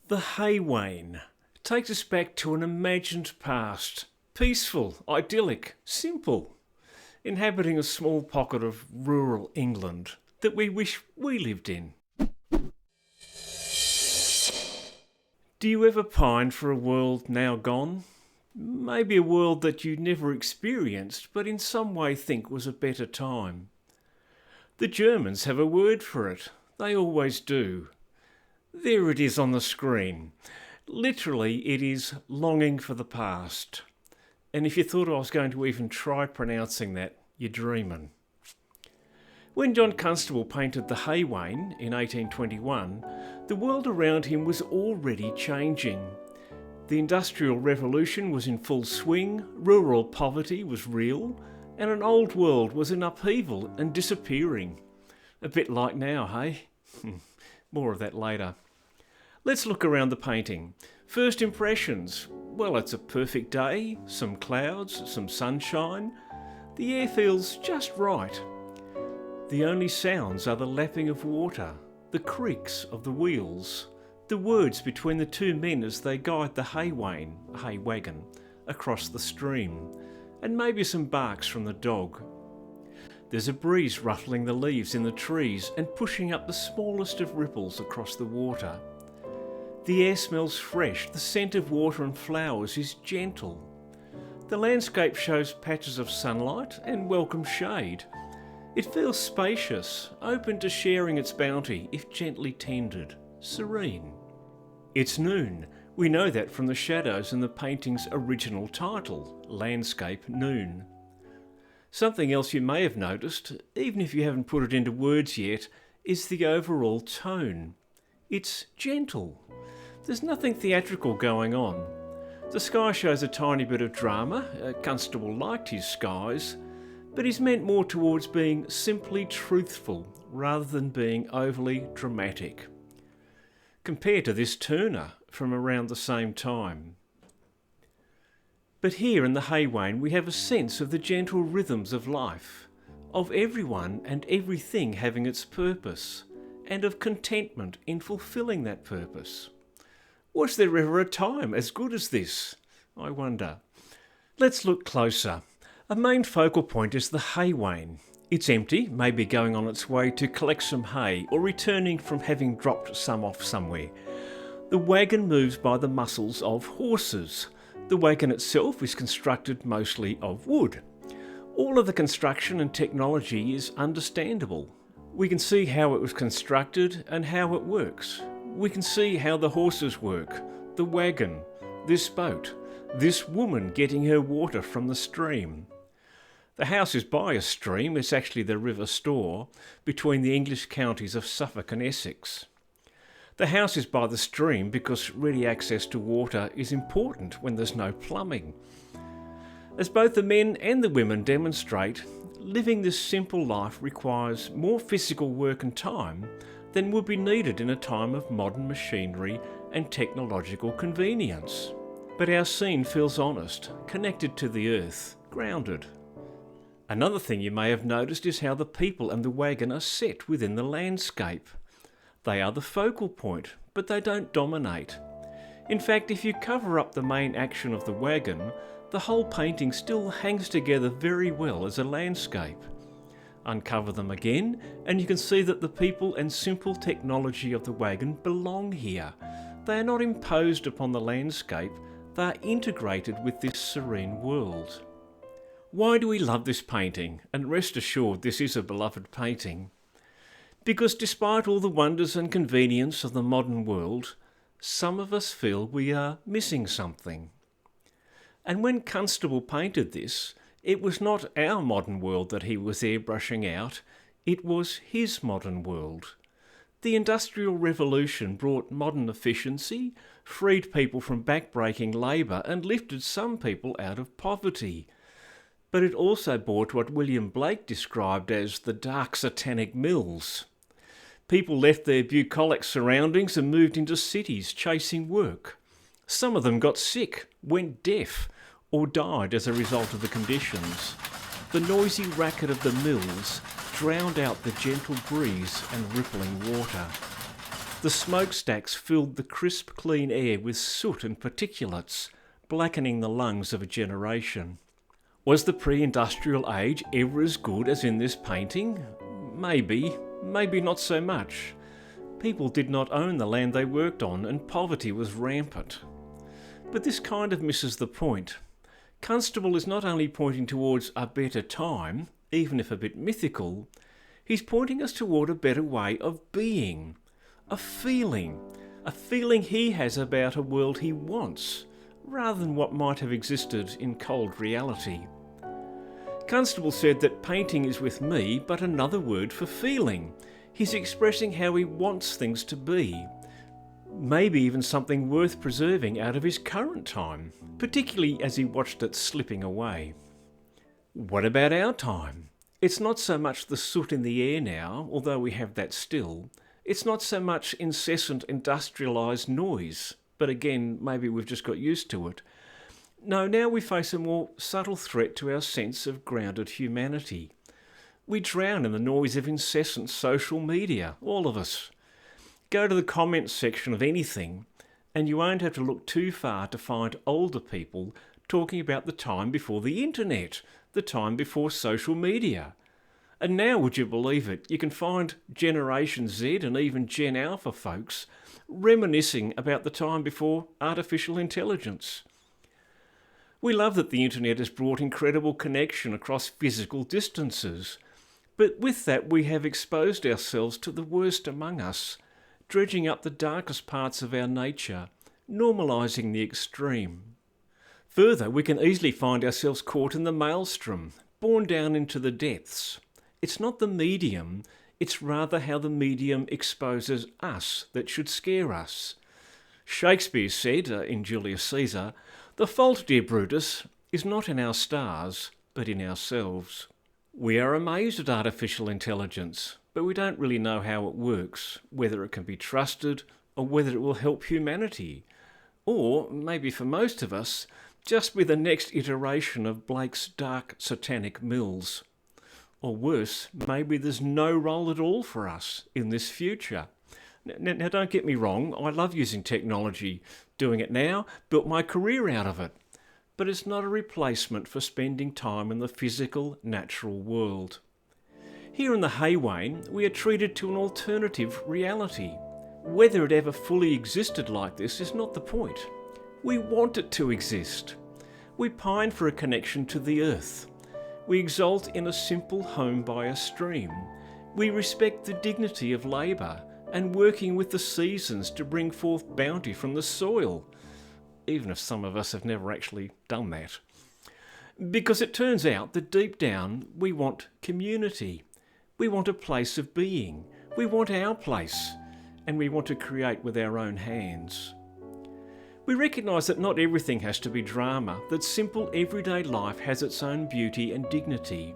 The Hay Wain takes us back to an imagined past, peaceful, idyllic, simple, inhabiting a small pocket of rural England that we wish we lived in. Do you ever pine for a world now gone? Maybe a world that you never experienced but in some way think was a better time. The Germans have a word for it. They always do. There it is on the screen. Literally, it is longing for the past. And if you thought I was going to even try pronouncing that, you're dreaming. When John Constable painted the Hay Wain in 1821, the world around him was already changing. The Industrial Revolution was in full swing, rural poverty was real, and an old world was in upheaval and disappearing. A bit like now, hey? More of that later. Let's look around the painting. First impressions. Well, it's a perfect day, some clouds, some sunshine. The air feels just right. The only sounds are the lapping of water, the creaks of the wheels, the words between the two men as they guide the hay wagon, across the stream, and maybe some barks from the dog. There's a breeze ruffling the leaves in the trees and pushing up the smallest of ripples across the water. The air smells fresh, the scent of water and flowers is gentle. The landscape shows patches of sunlight and welcome shade. It feels spacious, open to sharing its bounty if gently tended, serene. It's noon. We know that from the shadows in the painting's original title, Landscape Noon. Something else you may have noticed, even if you haven't put it into words yet, is the overall tone. It's gentle. There's nothing theatrical going on. The sky shows a tiny bit of drama. Constable liked his skies, but he's meant more towards being simply truthful rather than being overly dramatic. Compare to this Turner from around the same time. But here in the Hay Wain we have a sense of the gentle rhythms of life, of everyone and everything having its purpose, and of contentment in fulfilling that purpose. Was there ever a time as good as this? I wonder. Let's look closer. A main focal point is the Hay Wain. It's empty, maybe going on its way to collect some hay or returning from having dropped some off somewhere. The wagon moves by the muscles of horses. The wagon itself is constructed mostly of wood. All of the construction and technology is understandable. We can see how it was constructed and how it works. We can see how the horses work, the wagon, this boat, this woman getting her water from the stream. The house is by a stream, it's actually the River Store, between the English counties of Suffolk and Essex. The house is by the stream because ready access to water is important when there's no plumbing. As both the men and the women demonstrate, living this simple life requires more physical work and time than would be needed in a time of modern machinery and technological convenience. But our scene feels honest, connected to the earth, grounded. Another thing you may have noticed is how the people and the wagon are set within the landscape. They are the focal point, but they don't dominate. In fact, if you cover up the main action of the wagon, the whole painting still hangs together very well as a landscape. Uncover them again, and you can see that the people and simple technology of the wagon belong here. They are not imposed upon the landscape, they are integrated with this serene world. Why do we love this painting? And rest assured, this is a beloved painting. Because despite all the wonders and convenience of the modern world, some of us feel we are missing something. And when Constable painted this, it was not our modern world that he was airbrushing out, it was his modern world. The Industrial Revolution brought modern efficiency, freed people from backbreaking labour and lifted some people out of poverty. But it also brought what William Blake described as the dark satanic mills. People left their bucolic surroundings and moved into cities chasing work. Some of them got sick, went deaf, or died as a result of the conditions. The noisy racket of the mills drowned out the gentle breeze and rippling water. The smokestacks filled the crisp, clean air with soot and particulates, blackening the lungs of a generation. Was the pre-industrial age ever as good as in this painting? Maybe, maybe not so much. People did not own the land they worked on, and poverty was rampant. But this kind of misses the point. Constable is not only pointing towards a better time, even if a bit mythical, he's pointing us toward a better way of being, a feeling he has about a world he wants, rather than what might have existed in cold reality. Constable said that painting is with me but another word for feeling. He's expressing how he wants things to be, maybe even something worth preserving out of his current time, particularly as he watched it slipping away. What about our time? It's not so much the soot in the air now, although we have that still. It's not so much incessant industrialised noise, but again, maybe we've just got used to it. No, now we face a more subtle threat to our sense of grounded humanity. We drown in the noise of incessant social media, all of us. Go to the comments section of anything, and you won't have to look too far to find older people talking about the time before the internet, the time before social media. And now, would you believe it, you can find Generation Z and even Gen Alpha folks reminiscing about the time before artificial intelligence. We love that the internet has brought incredible connection across physical distances, but with that we have exposed ourselves to the worst among us, dredging up the darkest parts of our nature, normalising the extreme. Further, we can easily find ourselves caught in the maelstrom, borne down into the depths. It's not the medium, it's rather how the medium exposes us that should scare us. Shakespeare said, in Julius Caesar, "The fault, dear Brutus, is not in our stars, but in ourselves." We are amazed at artificial intelligence, but we don't really know how it works, whether it can be trusted, or whether it will help humanity. Or, maybe for most of us, just be the next iteration of Blake's dark satanic mills. Or worse, maybe there's no role at all for us in this future. Now don't get me wrong, I love using technology, doing it now, built my career out of it. But it's not a replacement for spending time in the physical, natural world. Here in the Hay Wain, we are treated to an alternative reality. Whether it ever fully existed like this is not the point. We want it to exist. We pine for a connection to the earth. We exult in a simple home by a stream. We respect the dignity of labour and working with the seasons to bring forth bounty from the soil, even if some of us have never actually done that. Because it turns out that deep down we want community. We want a place of being. We want our place, and we want to create with our own hands. We recognise that not everything has to be drama, that simple everyday life has its own beauty and dignity.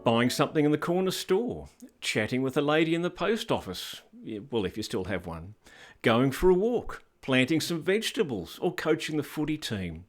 Buying something in the corner store, chatting with a lady in the post office, well, if you still have one, going for a walk, planting some vegetables, or coaching the footy team.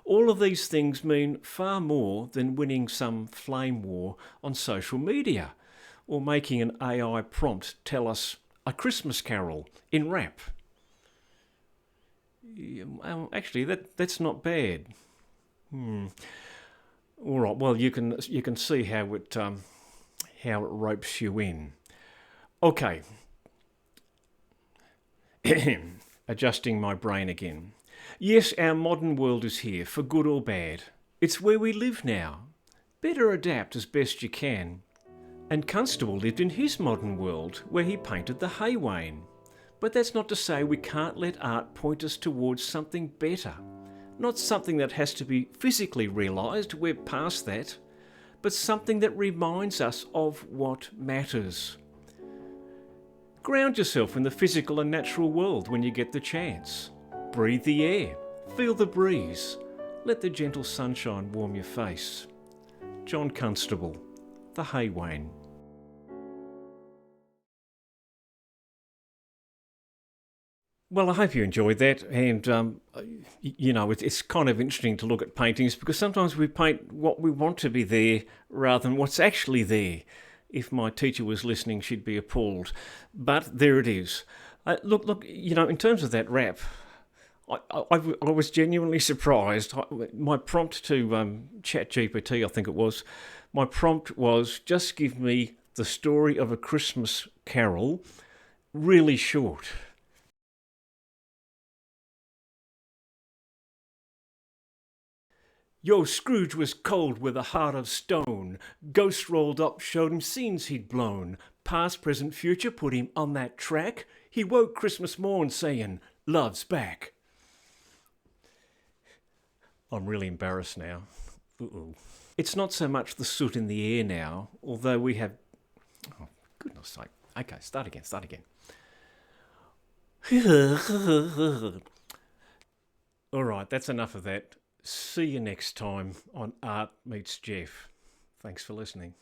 All of these things mean far more than winning some flame war on social media, or making an AI prompt tell us a Christmas carol in rap. Actually, that's not bad. All right. Well, you can see how it ropes you in. Okay. Adjusting my brain again. Yes, our modern world is here, for good or bad. It's where we live now. Better adapt as best you can. And Constable lived in his modern world, where he painted the Hay Wain. But that's not to say we can't let art point us towards something better. Not something that has to be physically realised, we're past that, but something that reminds us of what matters. Ground yourself in the physical and natural world when you get the chance. Breathe the air, feel the breeze, let the gentle sunshine warm your face. John Constable, the Hay Wain. Well, I hope you enjoyed that, and it's kind of interesting to look at paintings because sometimes we paint what we want to be there rather than what's actually there. If my teacher was listening, she'd be appalled. But there it is. Look, in terms of that rap, I was genuinely surprised. My prompt to ChatGPT, I think it was, my prompt was just give me the story of a Christmas carol, really short. Yo, Scrooge was cold with a heart of stone. Ghosts rolled up, showed him scenes he'd blown. Past, present, future put him on that track. He woke Christmas morn saying, Love's back. I'm really embarrassed now. Uh-oh. It's not so much the soot in the air now, although we have... Oh, goodness sake. Okay, start again. All right, that's enough of that. See you next time on Art Meets Geoff. Thanks for listening.